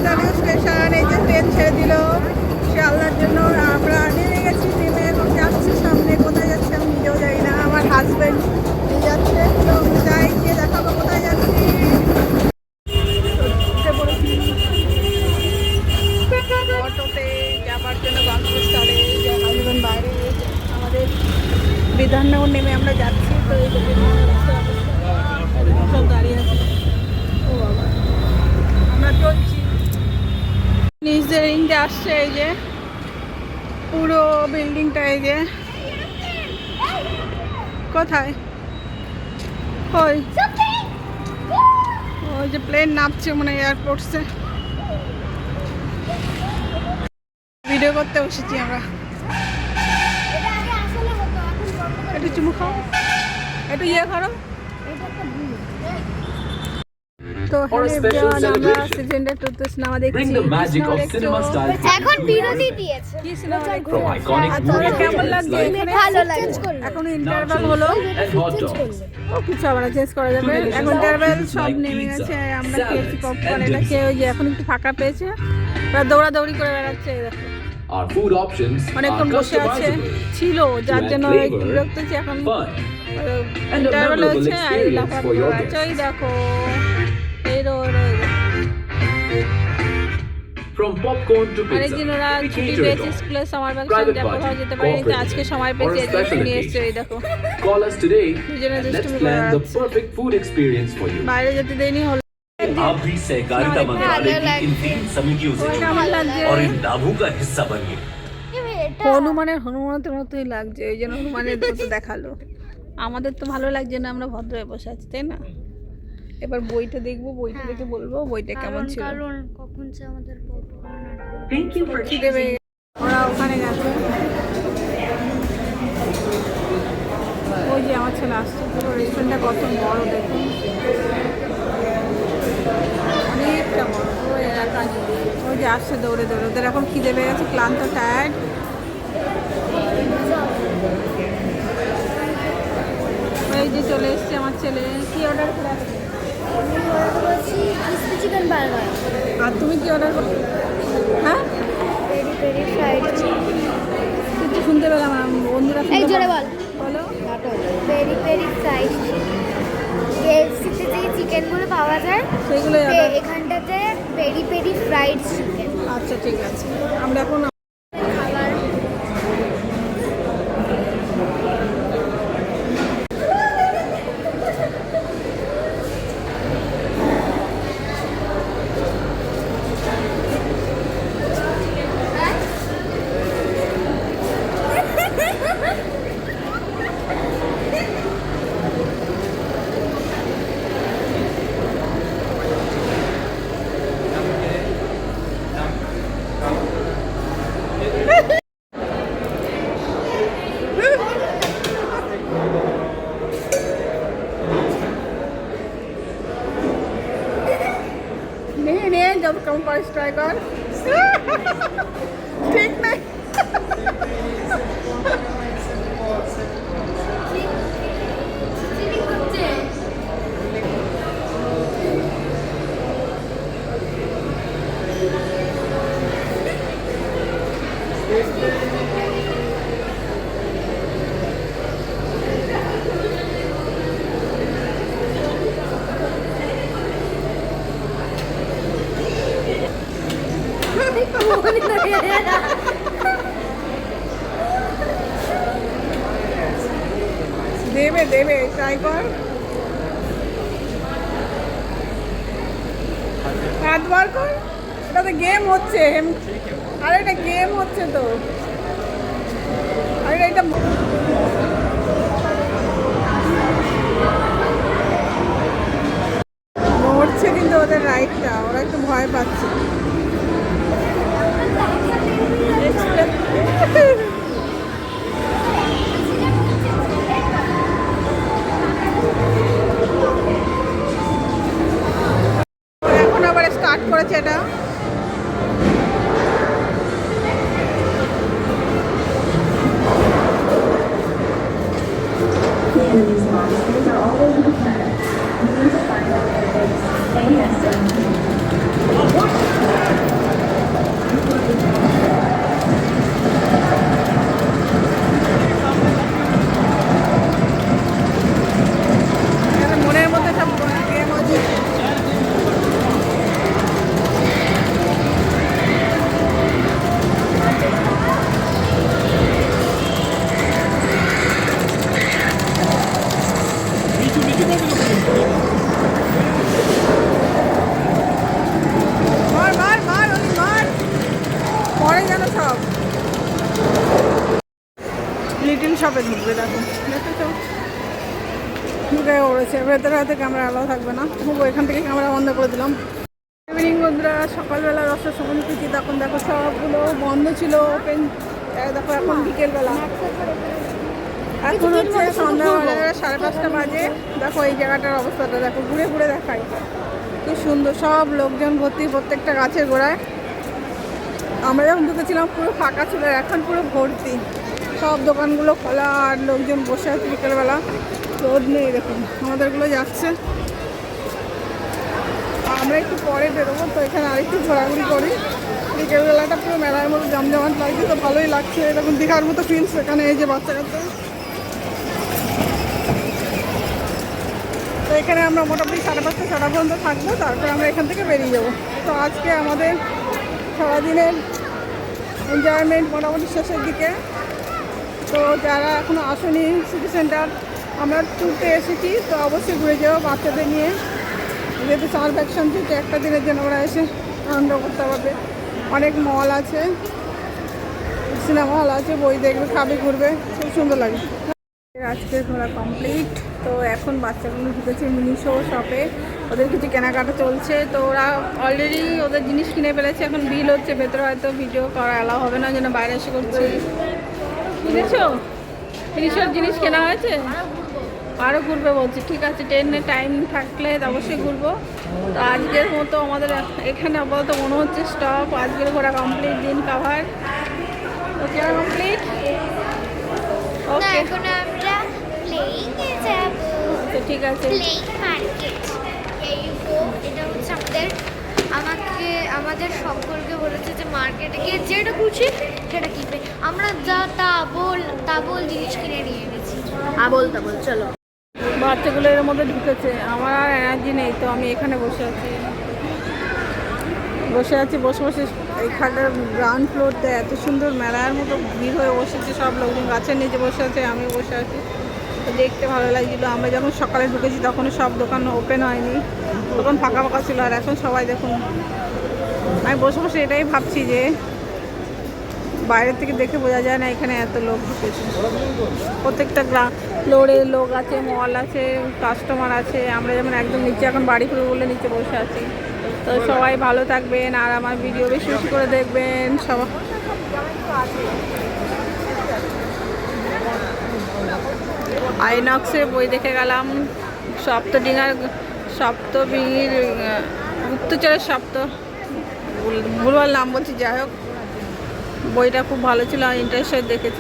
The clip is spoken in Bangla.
বিদ্যালয় স্টেশন, এই যে ট্রেন ছেড়ে দিল শিয়ালদার জন্য। আমরা নেমে গেছি, নেমে এখন যাচ্ছি সামনে। কোথায় যাচ্ছে আমি নিজেও জানি না, আমার হাজব্যান্ড নিয়ে যাচ্ছে। তো যাই, গিয়ে দেখাবো কোথায় যাচ্ছি। অটোতে যাবার জন্য গন্তব্যস্থলে হাজব্যান্ড বাইরে আমাদের বিধাননগর নেমে আমরা যাচ্ছি। তো এই সব দাঁড়িয়ে আছে। ও বাবা, আমরা চলছি। নিজের রিংটা আসছে, এই যে পুরো বিল্ডিংটা, এই যে কোথায় ওই ওই যে প্লেন নামছে মনে হয় এয়ারপোর্টসে। ভিডিও করতে বসেছি আমরা। একটু চুমু খাও, একটু ইয়ে করো। তো আমরা সিজনটা 2 সিনেমা দেখছি। এখন বিরতি দিয়েছে। কি সিনেমা দেখছো? কেমন লাগছে? ভালো লাগছে। এখন ইন্টারভ্যাল হলো। ও কিছু আবার চেঞ্জ করা যাবে। এখন ইন্টারভ্যাল সব নেমে গেছে। আমরা খেয়েছি পপকর্ন, এটা খেয়ে ওই যে এখন একটু ফাঁকা পেয়েছে, ওরা দৌড়াদৌড়ি করে বেড়াচ্ছে। দেখো অনেকক্ষণ বসে আছে ছিল, যার জন্য একটু বিরক্ত হচ্ছে। এখন ইন্টারভ্যাল হয়েছে আর লাফালাফি করে বেড়াচ্ছে। ওই দেখো আজকে সময় পেয়েছে নিয়ে এসছে। এই দেখো বাইরে যেতে দেয়নি হলো। आप भी सहकारिता मंत्रालय की इन 3 समितियों से जुड़िए और इन लाभों का हिस्सा बनिए। হনুমানের মতোই লাগছে, ওই জন্য হনুমানের মতো দেখালো। আমাদের তো ভালো লাগছে না, আমরা ভদ্র হয়ে বসে আছি, তাই না? এবার বইটা দেখবো, বইটা দেখে বলবো বইটা কেমন ছিল। কারণ কখন যে আমাদের দেবে ওরা ওখানে গেছে। ওই যে আমার ছেলে আসছে, পুরো রেস্টুরেন্টটা কত বড় দেখুন, অনেকটা বড় পুরো এলাকা নিয়ে। ওই যে আসছে দৌড়ে দৌড়ে, ওদের এখন খিদে পেয়ে গেছে, ক্লান্ত, টায়ার্ড। এই যে চলে এসছে আমার ছেলে। কি অর্ডার করে আসছে? Chicken burger. আর তুমি কি অর্ডার করছো? হ্যাঁ, পেরি পেরি ফ্রাইড চিকেন। কিছু শুনতে পেলাম না বন্ধুরা। এই জোরে বল। বলো। পেরি পেরি ফ্রাইড কেএফসিতে যে চিকেনগুলো পাওয়া যায় সেগুলো এখানটাতে পেরি পেরি ফ্রাইড চিকেন। আচ্ছা ঠিক আছে, আমরা এখন খাবার जब कम पास ट्राई कर ठीक नहीं। দেবে দেবে ট্রাই কর, হাত বার কর। এটা তো গেম হচ্ছে, আর এটা গেম হচ্ছে তো। আর এটা মরছে কিন্তু ওদের রাইটটা, ওরা একটু ভয় পাচ্ছে। এখন আবার স্টার্ট করেছে এটা। These monsters are all over the planet. We need to find out their base. ASAP. ঢুকে পড়েছে, ভেতরে হয়তো ক্যামেরা আলাদা থাকবে না, তবু এখান থেকে ক্যামেরা বন্ধ করে দিলাম। ইভিনিং বন্ধুরা, সকালবেলা 10টার সময় ঢুকেছি, তখন দেখো সবগুলো বন্ধ ছিল, ওপেন। দেখো এখন বিকেলবেলা, এখন হচ্ছে সন্ধ্যাবেলা 5:30 বাজে। দেখো এই জায়গাটার অবস্থাটা দেখো, ঘুরে ঘুরে দেখাই কি সুন্দর, সব লোকজন ভর্তি প্রত্যেকটা গাছের গোড়ায়। আমরা যখন ঢুকেছিলাম পুরো ফাঁকা ছিল, এখন পুরো ভর্তি, সব দোকানগুলো খোলা আর লোকজন বসে আছে বিকেলবেলা, রোদ নেই। দেখুন আমাদেরগুলো যাচ্ছে, আমরা একটু পরে বেরোবো, তো এখানে আরেকটু ঘোরাঘুরি করি। বিকেলবেলাটা পুরো মেলার মতো জমজমাট লাগছে, তো ভালোই লাগছে, এরকম দীঘার মতো ফিলস এখানে। এই যে বাচ্চা কাচ্চা, তো এখানে আমরা মোটামুটি 5:30 6টা পর্যন্ত থাকবো, তারপরে আমরা এখান থেকে বেরিয়ে যাবো। তো আজকে আমাদের সারাদিনের এনজয়মেন্ট মোটামুটি শেষের দিকে। তো যারা এখনও আসেনি সিটি সেন্টার, আমরা ট্যুরতে এসেছি, তো অবশ্যই ঘুরে যাবো বাচ্চাদের নিয়ে, যেহেতু সামার ভ্যাকেশন থেকে একটা দিনের জন্য ওরা এসে আনন্দ করতে পারবে। অনেক মল আছে, সিনেমা হল আছে, বই দেখবে, খাবে, ঘুরবে, খুব সুন্দর লাগে। আজকে ঘোরা কমপ্লিট। তো এখন বাচ্চাগুলো ঢুকেছে মিনিশো শপে, ওদের কিছু কেনাকাটা চলছে। তো ওরা অলরেডি ওদের জিনিস কিনে ফেলেছে, এখন বিল হচ্ছে, ভেতরে হয়তো ভিডিও করা অ্যালাউ হবে না, যেন বাইরে এসে করছি। কিনেছো? মিনিশোর জিনিস কেনা হয়েছে, আরও ঘুরবে বলছে। ঠিক আছে, ট্রেনে টাইম থাকলে অবশ্যই ঘুরবো। তো আজকের মতো আমাদের এখানে আপাতত মনে হচ্ছে স্টপ। আজকের ঘোরা কমপ্লিট, দিন কাভার। তো কেনা কমপ্লিট। ওকে, এখন আমরা প্লেইং এ যাব। তো ঠিক আছে। প্লেইং মার্কেট, এটা হচ্ছে আমাদের সকলকে বলেছে যে মার্কেটে গিয়ে যেটা খুশি সেটা কিনবে। আমরা যা তা বল জিনিস কিনে নিয়ে এনেছি, আবল তাবল। চলো, বাচ্চাগুলো এর মধ্যে ঢুকেছে, আমার আর এনার্জি নেই, তো আমি এখানে বসে আছি বসে বসে। এইখানটার গ্রাউন্ড ফ্লোরতে এত সুন্দর মেলার মতো ভিড় হয়ে বসেছে, সব লোকজন গাছের নিচে বসে আছে, আমি বসে আছি, তো দেখতে ভালো লাগছিলো। আমরা যখন সকালে ঢুকেছি তখন সব দোকান ওপেন হয়নি, তখন ফাঁকা ফাঁকা ছিল, আর এখন সবাই দেখুন। আমি বসে বসে এটাই ভাবছি যে বাইরের থেকে দেখে বোঝা যায় না এখানে এত লোক ঢুকেছে। প্রত্যেকটা ফ্লোরে লোক আছে, মল আছে, কাস্টমার আছে। আমরা যেমন একদম নিচে এখন বাড়ি করে বলে নিচে বসে আছি। তো সবাই ভালো থাকবেন, আর আমার ভিডিও বেশি বেশি করে দেখবেন সবাই। আইনক্সে বই দেখে গেলাম, সপ্তবীর গুপ্তচরের ভুলভাল নাম বলছি, যাই হোক বইটা খুব ভালো ছিল, ইন্টারেস্টেড দেখেছি।